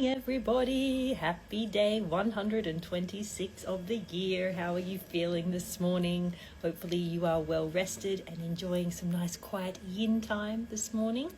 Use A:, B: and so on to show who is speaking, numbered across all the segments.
A: morning, everybody. Happy day 126 of the year. How are you feeling this morning? Hopefully you are well rested and enjoying some nice quiet yin time this morning.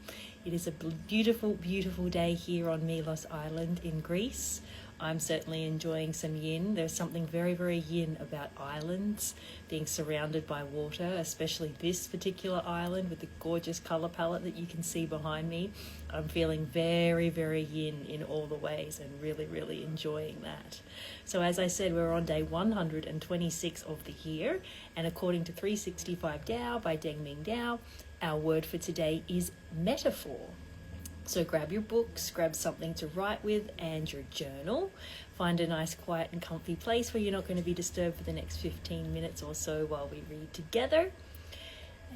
A: It is a beautiful, beautiful day here on Milos Island in Greece. I'm certainly enjoying some yin. There's something very, very yin about islands, being surrounded by water, especially this particular island with the gorgeous colour palette that you can see behind me. I'm feeling very, very yin in all the ways and really, really enjoying that. So as I said, we're on day 126 of the year, and according to 365 Tao by Deng Ming Dao, our word for today is metaphor. So grab your books, grab something to write with and your journal. Find a nice quiet and comfy place where you're not going to be disturbed for the next 15 minutes or so while we read together.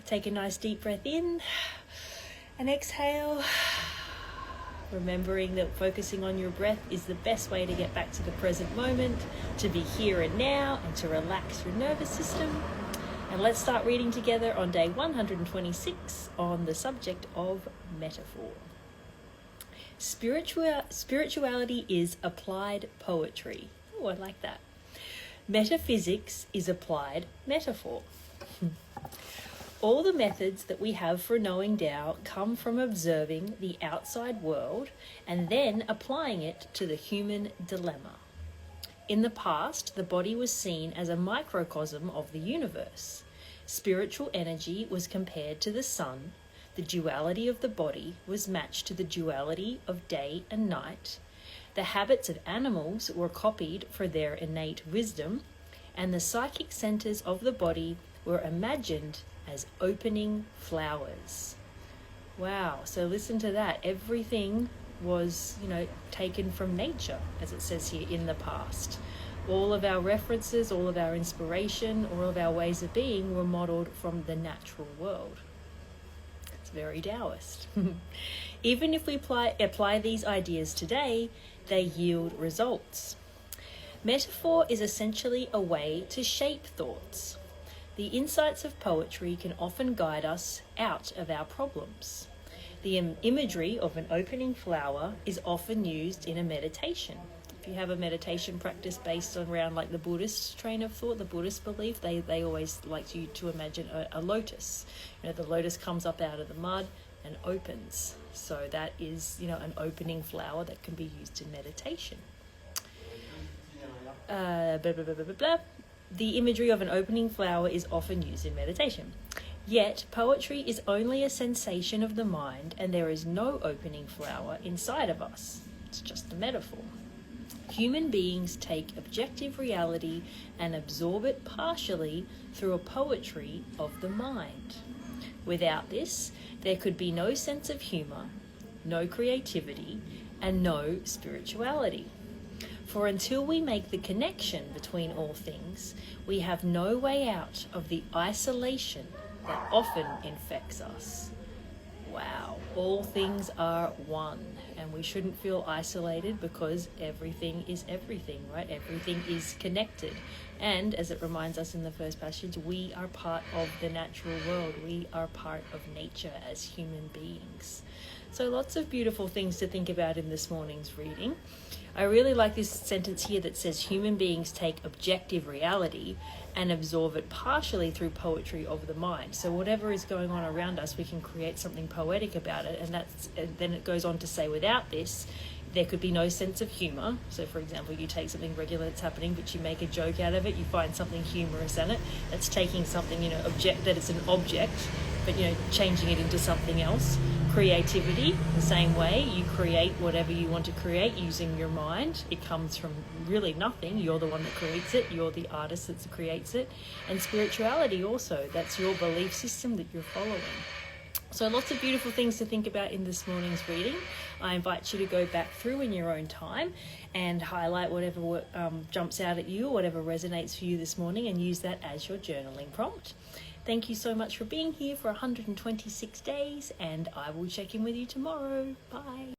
A: Take a nice deep breath in and exhale. Remembering that focusing on your breath is the best way to get back to the present moment, to be here and now, and to relax your nervous system. And let's start reading together on day 126 on the subject of metaphor. Spirituality is applied poetry. Oh, I like that. Metaphysics is applied metaphor. All the methods that we have for knowing Tao come from observing the outside world and then applying it to the human dilemma. In the past, the body was seen as a microcosm of the universe. Spiritual energy was compared to the sun. The duality of the body was matched to the duality of day and night. The habits of animals were copied for their innate wisdom, and the psychic centers of the body were imagined as opening flowers. Wow, so listen to that. Everything was, taken from nature, as it says here, in the past. All of our references, all of our inspiration, all of our ways of being were modeled from the natural world. Very Taoist. Even if we apply these ideas today, they yield results. Metaphor is essentially a way to shape thoughts. The insights of poetry can often guide us out of our problems. The imagery of an opening flower is often used in a meditation. If you have a meditation practice based around like the Buddhist train of thought, the Buddhist belief, they always like you to imagine a lotus. The lotus comes up out of the mud and opens. So that is, an opening flower that can be used in meditation. The imagery of an opening flower is often used in meditation. Yet, poetry is only a sensation of the mind, and there is no opening flower inside of us. It's just a metaphor. Human beings take objective reality and absorb it partially through a poetry of the mind. Without this, there could be no sense of humor, no creativity, and no spirituality. For until we make the connection between all things, we have no way out of the isolation that often infects us. Wow, all things are one, and we shouldn't feel isolated because everything is everything, right? Everything is connected. And as it reminds us in the first passage, we are part of the natural world. We are part of nature as human beings. So lots of beautiful things to think about in this morning's reading. I really like this sentence here that says human beings take objective reality and absorb it partially through poetry of the mind. So whatever is going on around us, we can create something poetic about it. And then it goes on to say, without this, there could be no sense of humor. So for example, you take something regular that's happening, but you make a joke out of it, you find something humorous in it. That's taking something, that it's an object, but, changing it into something else. Creativity, the same way, you create whatever you want to create using your mind. It comes from really nothing. You're the one that creates it. You're the artist that creates it. And spirituality also, that's your belief system that you're following. So lots of beautiful things to think about in this morning's reading. I invite you to go back through in your own time and highlight whatever jumps out at you or whatever resonates for you this morning and use that as your journaling prompt. Thank you so much for being here for 126 days, and I will check in with you tomorrow. Bye.